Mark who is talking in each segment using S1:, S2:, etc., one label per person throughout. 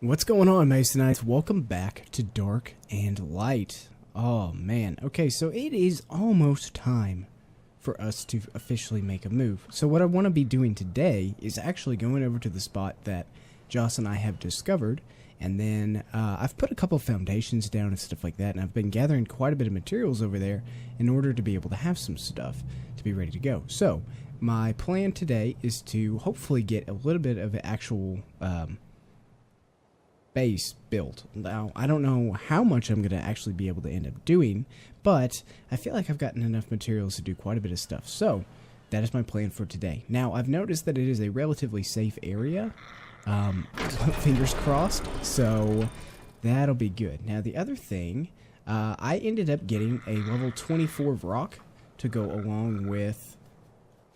S1: What's going on, Masonites? Welcome back to Dark and Light. Oh man, okay, so it is almost time for us to officially make a move. So what I want to be doing today is actually going over to the spot that Joss and I have discovered, and then I've put a couple of foundations down and stuff like that, and I've been gathering quite a bit of materials over there in order to be able to have some stuff to be ready to go. So my plan today is to hopefully get a little bit of actual base built. Now, I don't know how much I'm going to actually be able to end up doing, but I feel like I've gotten enough materials to do quite a bit of stuff. So that is my plan for today. Now, I've noticed that it is a relatively safe area. Fingers crossed. So that'll be good. Now, the other thing, I ended up getting a level 24 rock to go along with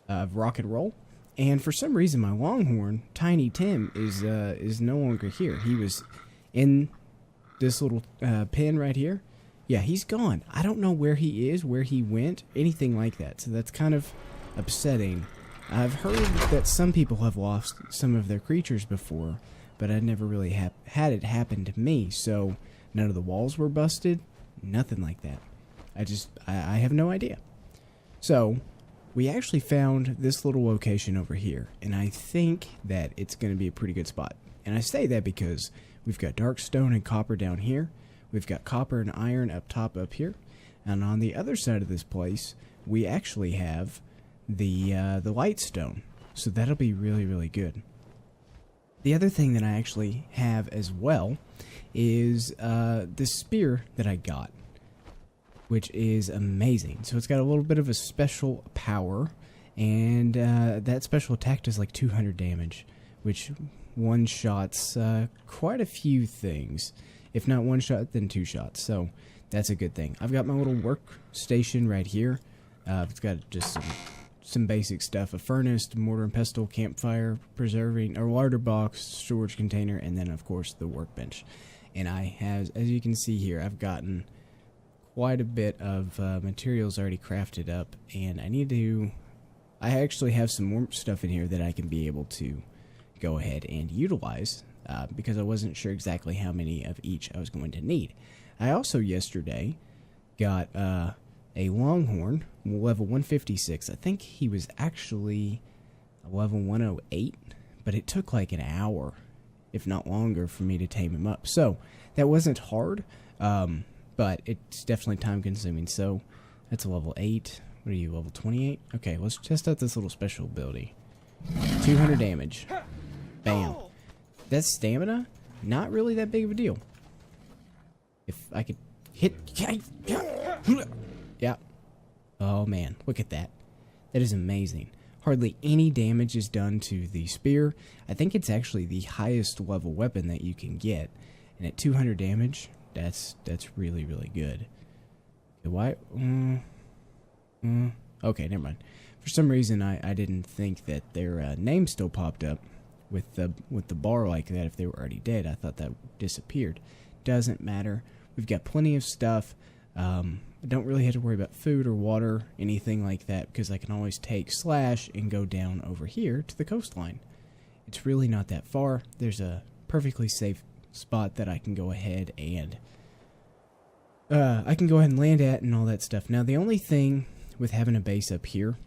S1: rock and roll. And for some reason, my Longhorn, Tiny Tim, is no longer here. He was in this little pen right here. Yeah, he's gone. I don't know where he is, where he went, anything like that. So that's kind of upsetting. I've heard that some people have lost some of their creatures before, but I never really had it happen to me. So none of the walls were busted, nothing like that. I have no idea. So we actually found this little location over here, and I think that it's going to be a pretty good spot. And I say that because we've got dark stone and copper down here, we've got copper and iron up top up here, and on the other side of this place, we actually have the light stone. So that'll be really, really good. The other thing that I actually have as well is this spear that I got, which is amazing. So it's got a little bit of a special power, and that special attack does like 200 damage, which one-shots quite a few things. If not one shot, then two shots, so that's a good thing. I've got my little workstation right here. It's got just some basic stuff: a furnace, mortar and pestle, campfire, preserving, or larder box, storage container, and then of course the workbench. And I have, as you can see here, I've gotten quite a bit of materials already crafted up, and I actually have some more stuff in here that I can be able to go ahead and utilize because I wasn't sure exactly how many of each I was going to need. I also yesterday got a Longhorn, level 156. I think he was actually a level 108, but it took like an hour, if not longer, for me to tame him up. So that wasn't hard. But it's definitely time consuming. So that's a level 8. What are you, level 28? Okay, let's test out this little special ability. 200 damage. Bam. That's stamina? Not really that big of a deal. If I could hit... Yeah. Oh man, look at that. That is amazing. Hardly any damage is done to the spear. I think it's actually the highest level weapon that you can get. And at 200 damage... That's really, really good. Why? Okay, never mind. For some reason, I didn't think that their name still popped up with the bar like that. If they were already dead, I thought that disappeared. Doesn't matter. We've got plenty of stuff. I don't really have to worry about food or water, anything like that, because I can always take Slash and go down over here to the coastline. It's really not that far. There's a perfectly safe spot that I can go ahead and land at and all that stuff. Now, the only thing with having a base up here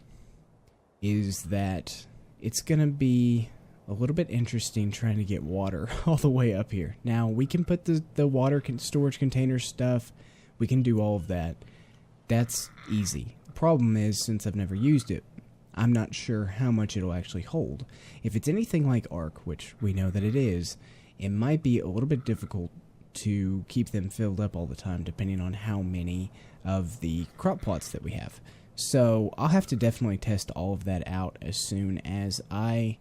S1: is that it's gonna be a little bit interesting trying to get water all the way up here. Now, we can put the water storage container stuff. We can do all of that. That's easy. The problem is, since I've never used it, I'm not sure how much it'll actually hold. If it's anything like Ark, which we know that it is, it might be a little bit difficult to keep them filled up all the time, depending on how many of the crop plots that we have. So I'll have to definitely test all of that out as soon as I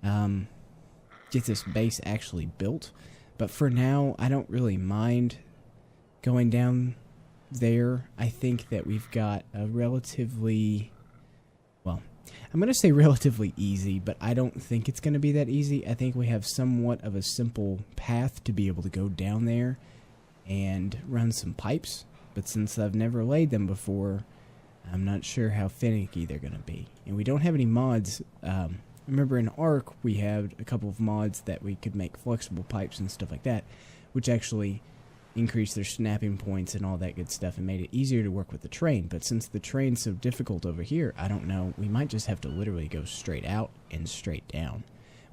S1: get this base actually built. But for now, I don't really mind going down there. I think that we've got a relatively... well, I'm going to say relatively easy, but I don't think it's going to be that easy. I think we have somewhat of a simple path to be able to go down there and run some pipes. But since I've never laid them before, I'm not sure how finicky they're going to be. And we don't have any mods remember in Ark, we had a couple of mods that we could make flexible pipes and stuff like that, which actually increased their snapping points and all that good stuff and made it easier to work with the terrain. But since the terrain's so difficult over here, I don't know, we might just have to literally go straight out and straight down.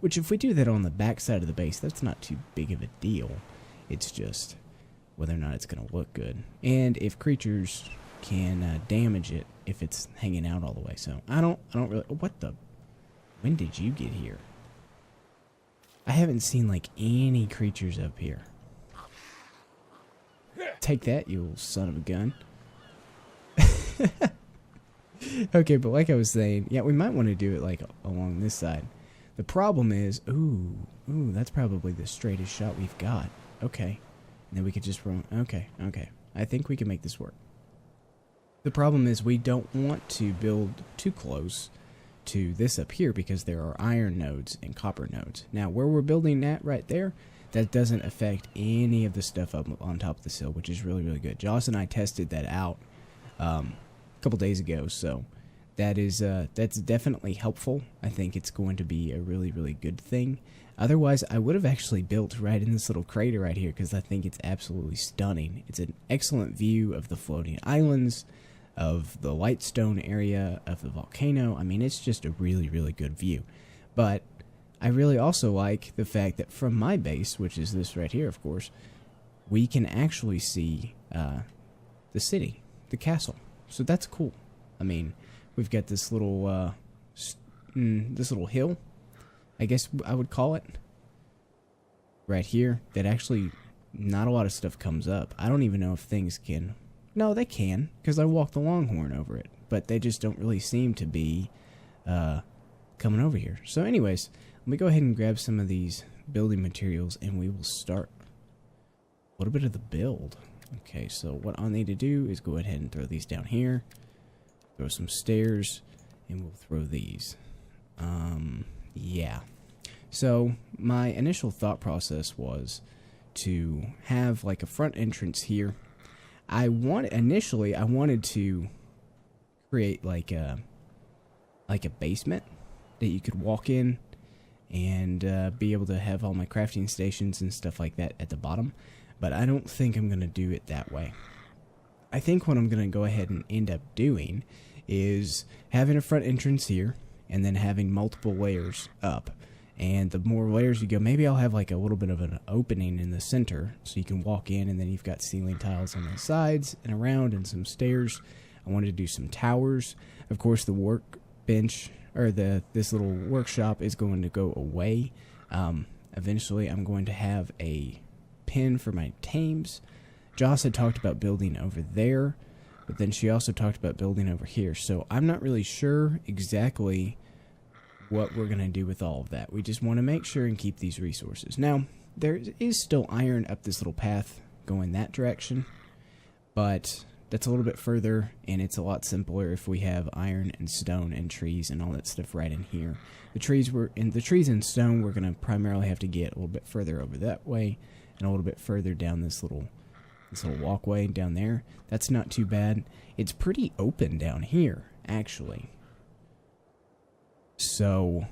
S1: Which if we do that on the back side of the base, that's not too big of a deal. It's just whether or not it's going to look good. And if creatures can damage it if it's hanging out all the way. So I don't really... What the... When did you get here? I haven't seen like any creatures up here. Take that, you son of a gun. Okay, but like I was saying, yeah, we might want to do it like along this side. The problem is, ooh, that's probably the straightest shot we've got. Okay. And then we could just run. Okay. I think we can make this work. The problem is we don't want to build too close to this up here because there are iron nodes and copper nodes. Now, where we're building that right there, that doesn't affect any of the stuff up on top of this hill, which is really, really good. Joss and I tested that out a couple days ago, so that's definitely helpful. I think it's going to be a really, really good thing. Otherwise, I would have actually built right in this little crater right here because I think it's absolutely stunning. It's an excellent view of the floating islands, of the Lightstone area, of the volcano. I mean, it's just a really, really good view. But I really also like the fact that from my base, which is this right here, of course, we can actually see the city, the castle. So that's cool. I mean, we've got this little hill, I guess I would call it, right here, that actually not a lot of stuff comes up. I don't even know if things can... No, they can, because I walked the Longhorn over it, but they just don't really seem to be coming over here. So anyways, let me go ahead and grab some of these building materials, and we will start a little bit of the build. Okay, so what I'll need to do is go ahead and throw these down here, throw some stairs, and we'll throw these. Yeah. So my initial thought process was to have like a front entrance here. Initially I wanted to create like a basement that you could walk in and be able to have all my crafting stations and stuff like that at the bottom, but I don't think I'm going to do it that way. I think what I'm going to go ahead and end up doing is having a front entrance here and then having multiple layers up. And the more layers you go, maybe I'll have like a little bit of an opening in the center so you can walk in, and then you've got ceiling tiles on the sides and around and some stairs. I wanted to do some towers. Of course, the workbench or this little workshop is going to go away. Eventually, I'm going to have a pen for my tames. Joss had talked about building over there, but then she also talked about building over here. So I'm not really sure exactly what we're going to do with all of that. We just want to make sure and keep these resources. Now, there is still iron up this little path going that direction, but that's a little bit further, and it's a lot simpler if we have iron and stone and trees and all that stuff right in here. The trees and stone we're going to primarily have to get a little bit further over that way and a little bit further down this little walkway down there. That's not too bad. It's pretty open down here, actually. So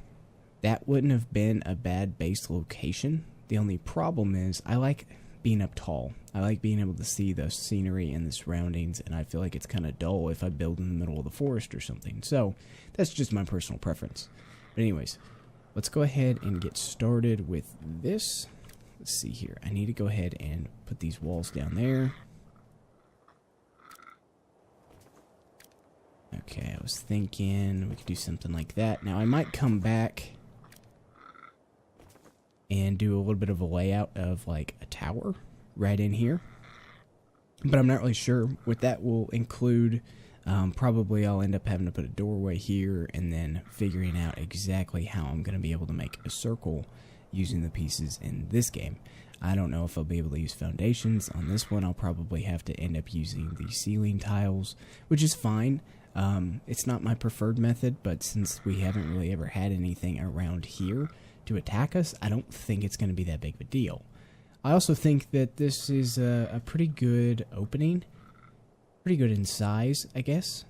S1: that wouldn't have been a bad base location. The only problem is I like being up tall. I like being able to see the scenery and the surroundings, and I feel like it's kind of dull if I build in the middle of the forest or something. So that's just my personal preference. But anyways, let's go ahead and get started with this. Let's see here. I need to go ahead and put these walls down there. Okay, I was thinking we could do something like that. Now, I might come back and do a little bit of a layout of like a tower right in here. But I'm not really sure what that will include. Probably I'll end up having to put a doorway here and then figuring out exactly how I'm going to be able to make a circle using the pieces in this game. I don't know if I'll be able to use foundations. On this one, I'll probably have to end up using the ceiling tiles, which is fine. It's not my preferred method, but since we haven't really ever had anything around here to attack us, I don't think it's going to be that big of a deal. I also think that this is a pretty good opening. Pretty good in size, I guess.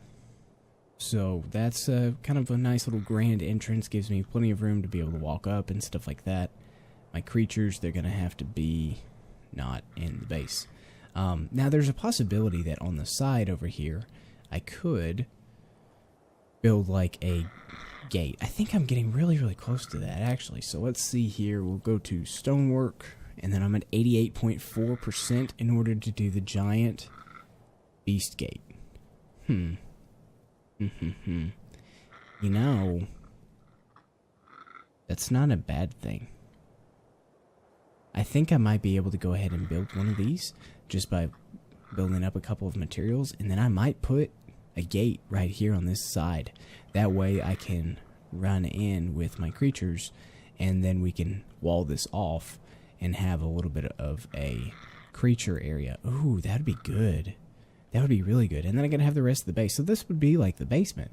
S1: So that's kind of a nice little grand entrance. Gives me plenty of room to be able to walk up and stuff like that. My creatures, they're going to have to be not in the base. Now, there's a possibility that on the side over here, I could build like a gate. I think I'm getting really, really close to that, actually. So let's see here. We'll go to stonework, and then I'm at 88.4% in order to do the giant beast gate. You know, that's not a bad thing. I think I might be able to go ahead and build one of these just by building up a couple of materials, and then I might put a gate right here on this side. That way I can run in with my creatures, and then we can wall this off and have a little bit of a creature area. Ooh, that'd be good. That would be really good. And then I gotta have the rest of the base. So this would be like the basement.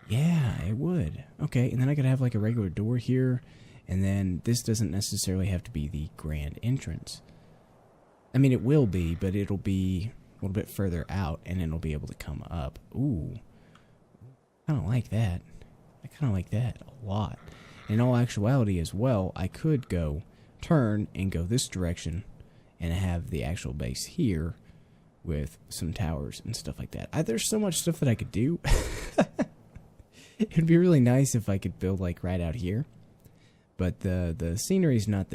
S1: Yeah, it would. Okay, and then I could have like a regular door here. And then this doesn't necessarily have to be the grand entrance. I mean, it will be, but it'll be a little bit further out, and it'll be able to come up. Ooh. I don't like that. I kind of like that a lot. In all actuality as well, I could go turn and go this direction and have the actual base here with some towers and stuff like that. There's so much stuff that I could do. It'd be really nice if I could build like right out here. But the scenery's not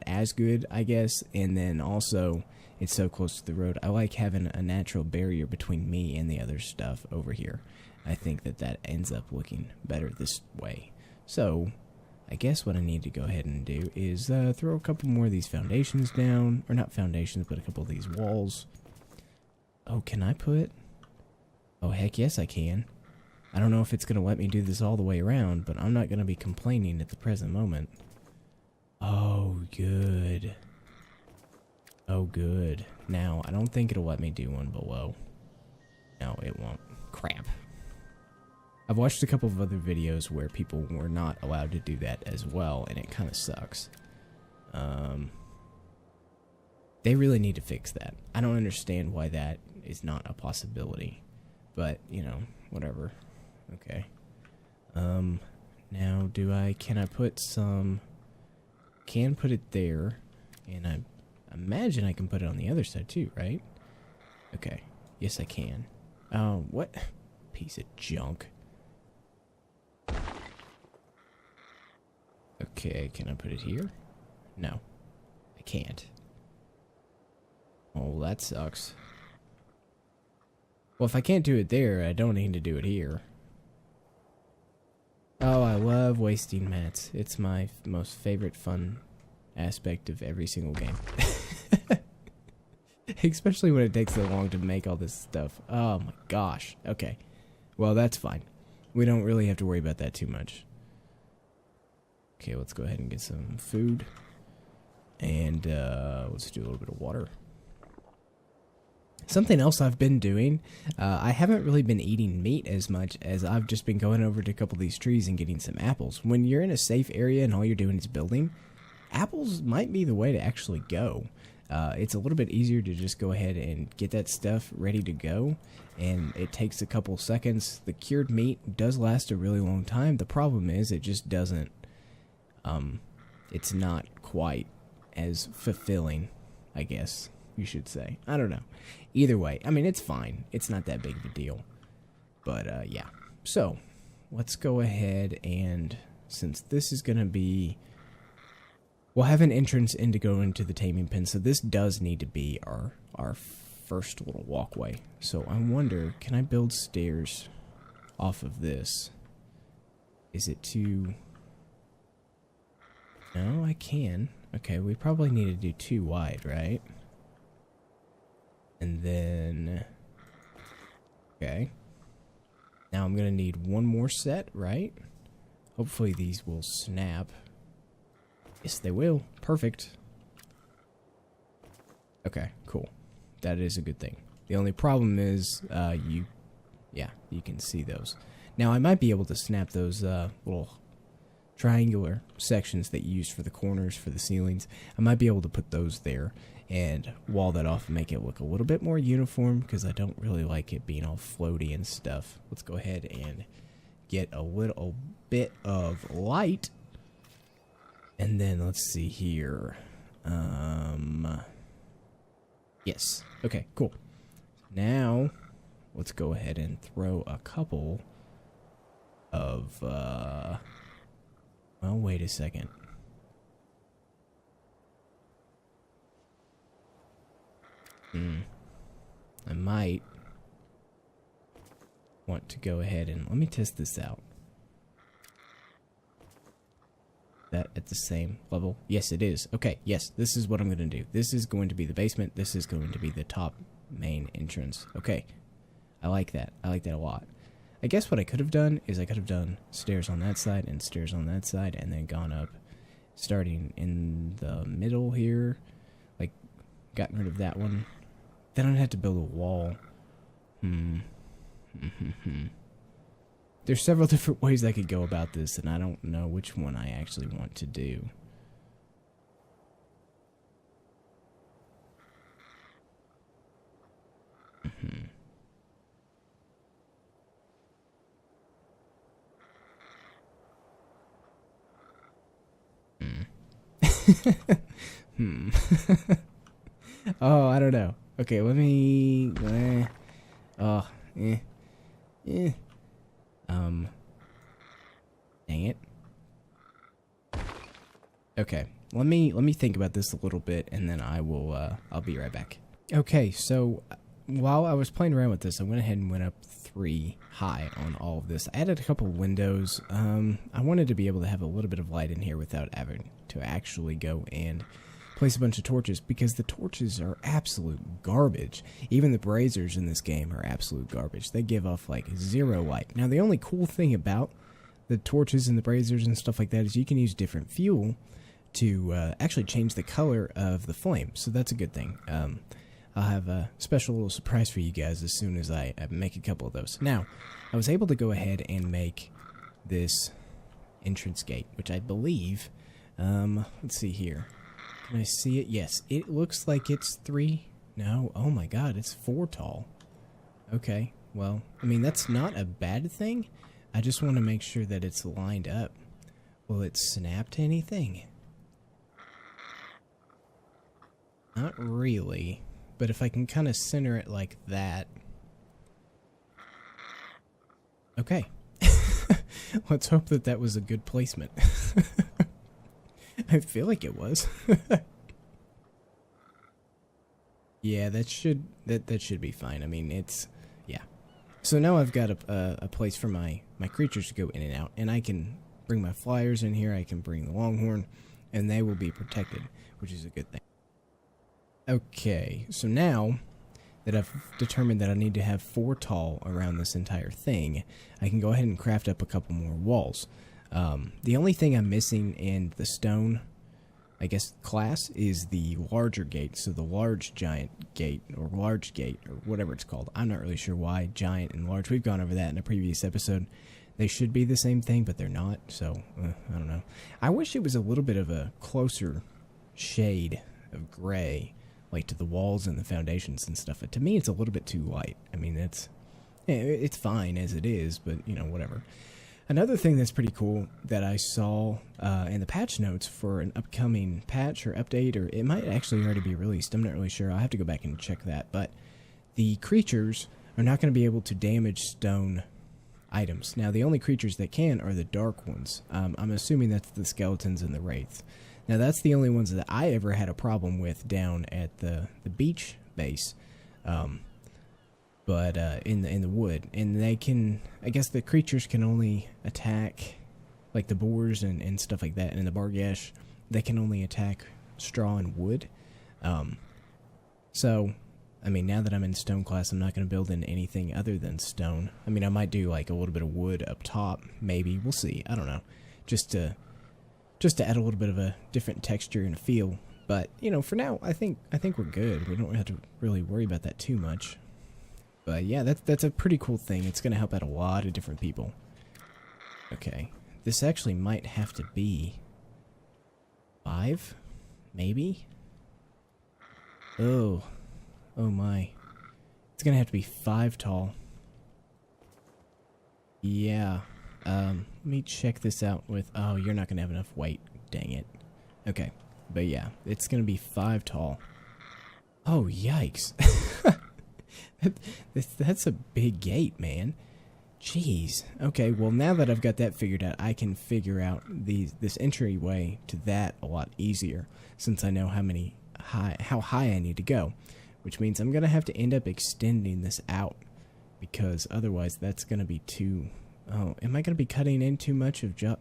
S1: as good, I guess, and then also it's so close to the road. I like having a natural barrier between me and the other stuff over here. I think that ends up looking better this way. So I guess what I need to go ahead and do is throw a couple more of these foundations down, or not foundations, but a couple of these walls. Oh, can I put? Oh, heck yes I can. I don't know if it's going to let me do this all the way around, but I'm not going to be complaining at the present moment. Oh, good. Oh, good. Now, I don't think it'll let me do one below. No, it won't. Crap. I've watched a couple of other videos where people were not allowed to do that as well, and it kind of sucks. They really need to fix that. I don't understand why that is not a possibility. But, you know, whatever. Okay. Now can I put some, can put it there, and I imagine I can put it on the other side too, right? Okay. Yes, I can. Oh, what? Piece of junk. Okay, can I put it here? No. I can't. Oh, that sucks. Well, if I can't do it there, I don't need to do it here. Oh, I love wasting mats. It's my most favorite fun aspect of every single game. Especially when it takes so long to make all this stuff. Oh my gosh. Okay. Well, that's fine. We don't really have to worry about that too much. Okay, let's go ahead and get some food. And let's do a little bit of water. Something else I've been doing, I haven't really been eating meat as much as I've just been going over to a couple of these trees and getting some apples. When you're in a safe area and all you're doing is building, apples might be the way to actually go. It's a little bit easier to just go ahead and get that stuff ready to go, and it takes a couple seconds. The cured meat does last a really long time. The problem is it just doesn't, it's not quite as fulfilling, I guess you should say. I don't know. Either way, I mean, it's fine. It's not that big of a deal. But, yeah. So, let's go ahead and, since this is going to be, we'll have an entrance in to go into the taming pen, so this does need to be our first little walkway. So, I wonder, can I build stairs off of this? Is it too... No, I can. Okay, we probably need to do 2 wide, right? And then, okay. Now I'm going to need 1 more set, right? Hopefully these will snap. Yes, they will. Perfect. Okay, cool. That is a good thing. The only problem is, you can see those. Now I might be able to snap those little triangular sections that you use for the corners, for the ceilings. I might be able to put those there, and wall that off and make it look a little bit more uniform, because I don't really like it being all floaty and stuff. Let's go ahead and get a little bit of light. And then let's see here. Yes. Okay, cool. Now, let's go ahead and throw a couple of, well, wait a second. I might want to go ahead and let me test this out. That at the same level? Yes, it is. Okay, yes, this is what I'm going to do. This is going to be the basement. This is going to be the top main entrance. Okay, I like that. I like that a lot. I guess what I could have done is I could have done stairs on that side and stairs on that side and then gone up starting in the middle here. Like, gotten rid of that one. Then I'd have to build a wall. There's several different ways I could go about this, and I don't know which one I actually want to do. Oh, I don't know. Okay, let me... Dang it. Okay, let me think about this a little bit, and then I'll be right back. Okay, so while I was playing around with this, I went ahead and went up 3 high on all of this. I added a couple windows. I wanted to be able to have a little bit of light in here without having to actually go and place a bunch of torches, because the torches are absolute garbage. Even the braziers in this game are absolute garbage. They give off like 0 light. Now, the only cool thing about the torches and the braziers and stuff like that is you can use different fuel to actually change the color of the flame, so that's a good thing. I'll have a special little surprise for you guys as soon as I make a couple of those. Now, I was able to go ahead and make this entrance gate, which I believe, let's see here. Can I see it? Yes, it looks like it's 3. No, oh my god, it's 4 tall. Okay, well, I mean, that's not a bad thing. I just want to make sure that it's lined up. Will it snap to anything? Not really, but if I can kind of center it like that. Okay. Let's hope that that was a good placement. I feel like it was. Yeah, that should be fine. I mean, it's, yeah. So now I've got a place for my creatures to go in and out, and I can bring my flyers in here, I can bring the longhorn, and they will be protected, which is a good thing. Okay, so now that I've determined that I need to have 4 tall around this entire thing, I can go ahead and craft up a couple more walls. The only thing I'm missing in the stone, I guess, class is the larger gate. So the large giant gate, or large gate, or whatever it's called. I'm not really sure why giant and large. We've gone over that in a previous episode. They should be the same thing, but they're not. So, I don't know. I wish it was a little bit of a closer shade of gray, like to the walls and the foundations and stuff. But to me, it's a little bit too light. I mean, it's fine as it is, but, you know, whatever. Another thing that's pretty cool that I saw in the patch notes for an upcoming patch or update, or it might actually already be released, I'm not really sure, I'll have to go back and check that, but the creatures are not going to be able to damage stone items. Now, the only creatures that can are the dark ones. I'm assuming that's the skeletons and the wraiths. Now, that's the only ones that I ever had a problem with down at the beach base. But in the wood, and they can, I guess the creatures can only attack, like the boars and stuff like that, and in the bargash, they can only attack straw and wood. So, I mean, now that I'm in stone class, I'm not going to build in anything other than stone. I mean, I might do like a little bit of wood up top, maybe, we'll see, I don't know, just to add a little bit of a different texture and feel. But, you know, for now, I think we're good. We don't have to really worry about that too much. But yeah, that's a pretty cool thing. It's going to help out a lot of different people. Okay. This actually might have to be 5? Maybe? Oh. Oh my. It's gonna have to be 5 tall. Yeah. Let me check this out with... Oh, you're not gonna have enough weight. Dang it. Okay. But yeah, it's gonna be 5 tall. Oh, yikes. That's a big gate, man. Jeez. Okay, well, now that I've got that figured out, I can figure out this entryway to that a lot easier, since I know how high I need to go. Which means I'm going to have to end up extending this out, because otherwise that's going to be too... Oh, am I going to be cutting in too much of Oh,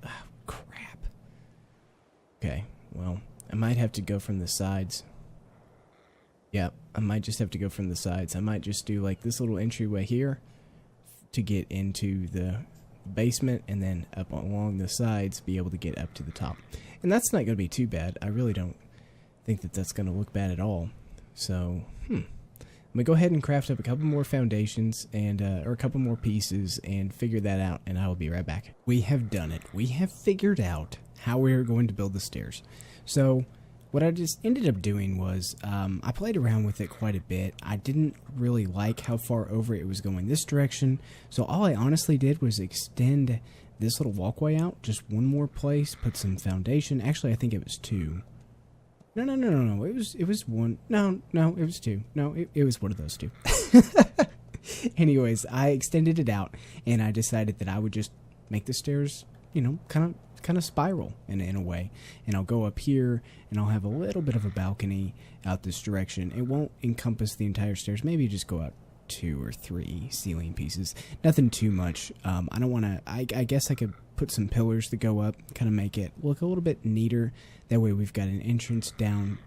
S1: crap. Okay, well, I might have to go from the sides. Yep, I might just have to go from the sides. I might just do like this little entryway here to get into the basement, and then up along the sides be able to get up to the top. And that's not going to be too bad. I really don't think that that's going to look bad at all. So, I'm going to go ahead and craft up a couple more foundations and or a couple more pieces and figure that out, and I will be right back. We have done it. We have figured out how we are going to build the stairs. So, what I just ended up doing was, I played around with it quite a bit. I didn't really like how far over it was going this direction, so all I honestly did was extend this little walkway out just one more place, put some foundation. Actually, I think it was 2. No. It was 1. No, it was 2. No, it was one of those 2. Anyways, I extended it out, and I decided that I would just make the stairs, you know, kind of spiral in a way. And I'll go up here, and I'll have a little bit of a balcony out this direction. It won't encompass the entire stairs. Maybe just go out 2 or 3 ceiling pieces. Nothing too much. I don't want to... I guess I could put some pillars to go up, kind of make it look a little bit neater. That way we've got an entrance down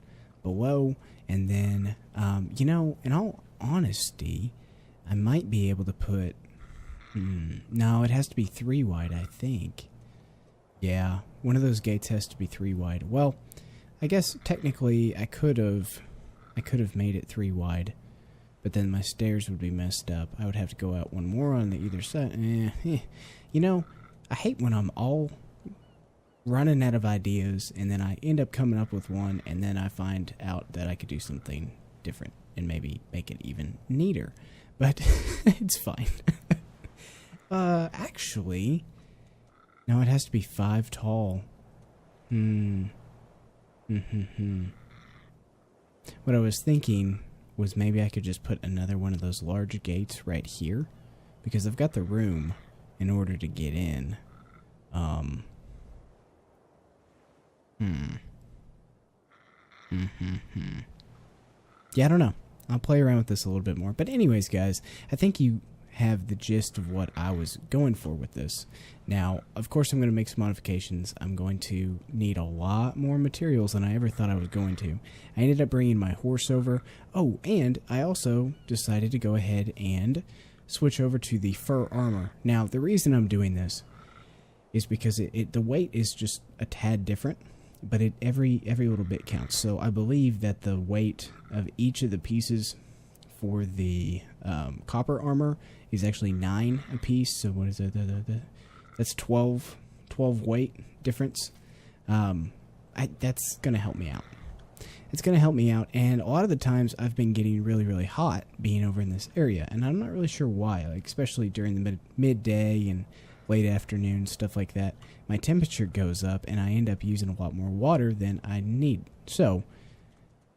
S1: below, and then, you know, in all honesty, I might be able to put... no, it has to be 3 wide, I think. Yeah, one of those gates has to be 3 wide. Well, I guess technically I could have made it 3 wide, but then my stairs would be messed up. I would have to go out one more on the either side. You know, I hate when I'm all running out of ideas, and then I end up coming up with one, and then I find out that I could do something different and maybe make it even neater. But it's fine. Actually, no, it has to be 5 tall. What I was thinking was maybe I could just put another one of those large gates right here, because I've got the room in order to get in. Yeah, I don't know. I'll play around with this a little bit more. But anyways, guys, I think you have the gist of what I was going for with this. Now, of course, I'm going to make some modifications. I'm going to need a lot more materials than I ever thought I was going to. I ended up bringing my horse over. Oh, and I also decided to go ahead and switch over to the fur armor. Now, the reason I'm doing this is because the weight is just a tad different, but every little bit counts. So I believe that the weight of each of the pieces for the copper armor is actually 9 a piece. So what is it? That's 12 weight difference. That's gonna help me out. It's gonna help me out, and a lot of the times I've been getting really, really hot being over in this area, and I'm not really sure why. Like, especially during the midday and late afternoon, stuff like that, my temperature goes up, and I end up using a lot more water than I need. So,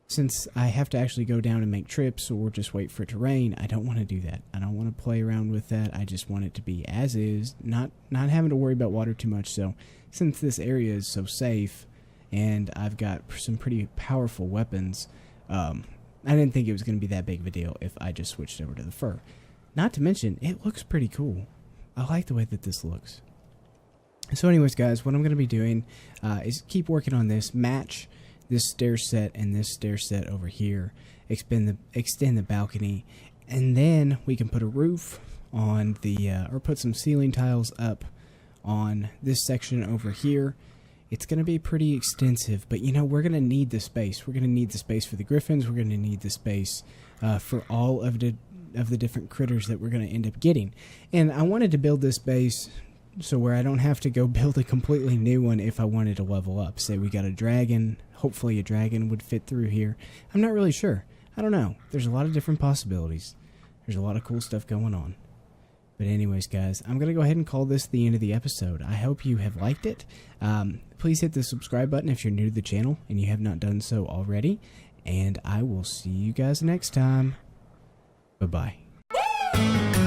S1: since I have to actually go down and make trips or just wait for it to rain, I don't want to do that. I don't want to play around with that. I just want it to be as is, not having to worry about water too much. So, since this area is so safe, and I've got some pretty powerful weapons, I didn't think it was going to be that big of a deal if I just switched over to the fur. Not to mention, it looks pretty cool. I like the way that this looks. So anyways, guys, what I'm going to be doing is keep working on this, match this stair set and this stair set over here, extend the balcony, and then we can put a roof on the, or put some ceiling tiles up on this section over here. It's going to be pretty extensive, but you know, we're going to need the space. We're going to need the space for the griffins. We're going to need the space for all of the different critters that we're going to end up getting. And I wanted to build this base so where I don't have to go build a completely new one if I wanted to level up. Say we got a dragon. Hopefully a dragon would fit through here. I'm not really sure. I don't know. There's a lot of different possibilities. There's a lot of cool stuff going on. But anyways, guys, I'm going to go ahead and call this the end of the episode. I hope you have liked it. Please hit the subscribe button if you're new to the channel and you have not done so already. And I will see you guys next time. Bye-bye.